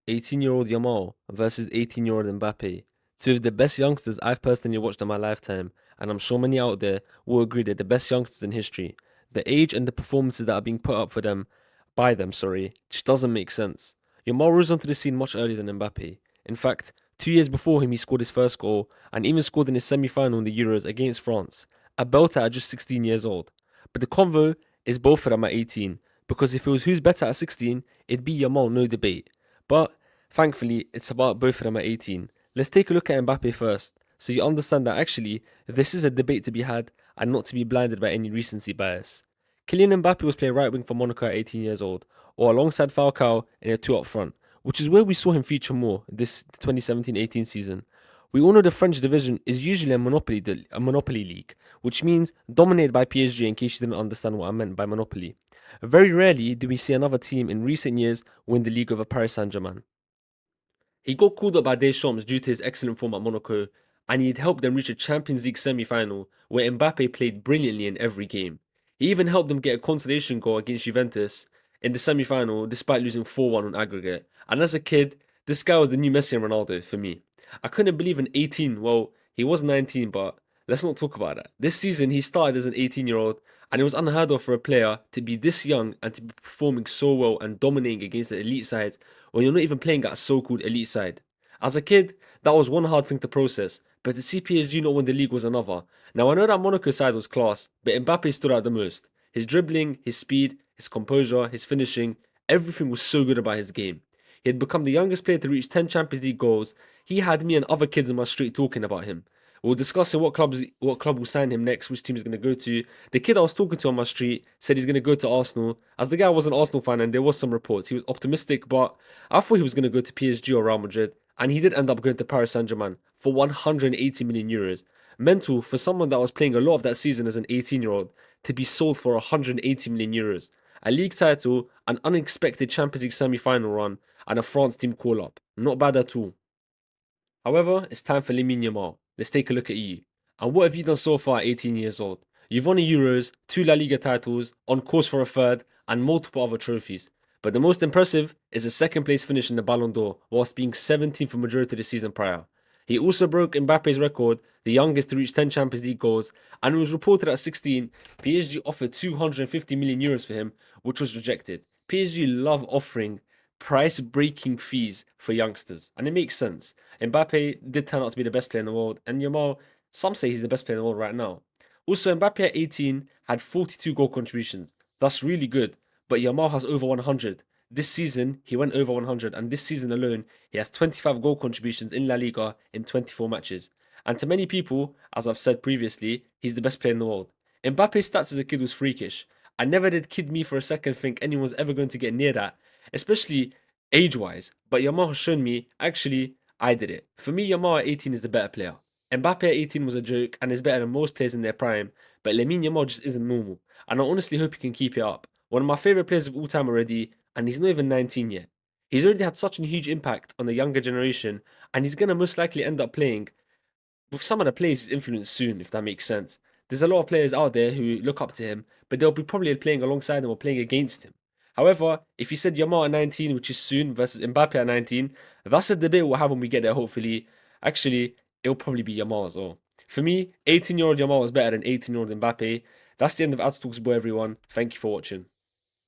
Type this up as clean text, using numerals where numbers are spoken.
18-year-old Yamal versus 18-year-old Mbappe, two of the best youngsters I've personally watched in my lifetime, and I'm sure many out there will agree they're the best youngsters in history. The age and the performances that are being put up for them, by them, sorry, just doesn't make sense. Yamal rose onto the scene much earlier than Mbappe. In fact, 2 years before him, he scored his first goal and even scored in his semi-final in the Euros against France, a belter at just 16 years old. But the convo is both of them at 18, because if it was who's better at 16, it'd be Yamal, no debate. But thankfully, it's about both of them at 18. Let's take a look at Mbappe first, so you understand that actually, this is a debate to be had and not to be blinded by any recency bias. Kylian Mbappe was playing right wing for Monaco at 18 years old, or alongside Falcao in a two up front, which is where we saw him feature more this 2017-18 season. We all know the French division is usually a monopoly league, which means dominated by PSG. In case you didn't understand what I meant by monopoly, very rarely do we see another team in recent years win the league over Paris Saint-Germain. He got called up by Deschamps due to his excellent form at Monaco, and he'd helped them reach a Champions League semi-final where Mbappe played brilliantly in every game. He even helped them get a consolation goal against Juventus in the semi-final despite losing 4-1 on aggregate. And as a kid, this guy was the new Messi and Ronaldo for me. I couldn't believe an 18, well, he was 19, but let's not talk about that. This season, he started as an 18-year-old, and it was unheard of for a player to be this young and to be performing so well and dominating against the elite sides when you're not even playing at a so-called elite side. As a kid, that was one hard thing to process, but to see PSG not win the league was another. Now I know that Monaco side was class, but Mbappe stood out the most. His dribbling, his speed, his composure, his finishing, everything was so good about his game. He had become the youngest player to reach 10 Champions League goals. He had me and other kids in my street talking about him. We were discussing what club will sign him next, which team he's going to go to. The kid I was talking to on my street said he's going to go to Arsenal. As the guy was an Arsenal fan and there was some reports, he was optimistic, but I thought he was going to go to PSG or Real Madrid, and he did end up going to Paris Saint-Germain for 180 million euros. Mental for someone that was playing a lot of that season as an 18-year-old to be sold for 180 million euros. A league title, an unexpected Champions League semi-final run, and a France team call-up. Not bad at all. However, it's time for Lamine Yamal. Let's take a look at you. And what have you done so far at 18 years old? You've won the Euros, 2 La Liga titles, on course for a third, and multiple other trophies. But the most impressive is a second place finish in the Ballon d'Or, whilst being 17th for majority of the season prior. He also broke Mbappe's record, the youngest to reach 10 Champions League goals, and it was reported at 16, PSG offered 250 million euros for him, which was rejected. PSG love offering price breaking fees for youngsters, and it makes sense. Mbappe did turn out to be the best player in the world, and Yamal, some say he's the best player in the world right now. Also, Mbappe at 18 had 42 goal contributions. That's really good, but Yamal has over 100. This season, he went over 100, and this season alone, he has 25 goal contributions in La Liga in 24 matches. And to many people, as I've said previously, he's the best player in the world. Mbappe's stats as a kid was freakish. I never did kid me for a second think anyone's ever going to get near that, especially age-wise. But Yamal has shown me, actually, I did it. For me, Yamal at 18 is the better player. Mbappe at 18 was a joke and is better than most players in their prime, but Lamine Yamal just isn't normal. And I honestly hope he can keep it up. One of my favourite players of all time already, and he's not even 19 yet. He's already had such a huge impact on the younger generation, and he's going to most likely end up playing with some of the players he's influenced soon, if that makes sense. There's a lot of players out there who look up to him, but they'll be probably playing alongside him or playing against him. However, if you said Yamal at 19, which is soon, versus Mbappe at 19, that's a debate we'll have when we get there, hopefully. Actually, it'll probably be Yamal as well. For me, 18-year-old Yamal is better than 18-year-old Mbappe. That's the end of Ads Talks Boy, everyone. Thank you for watching.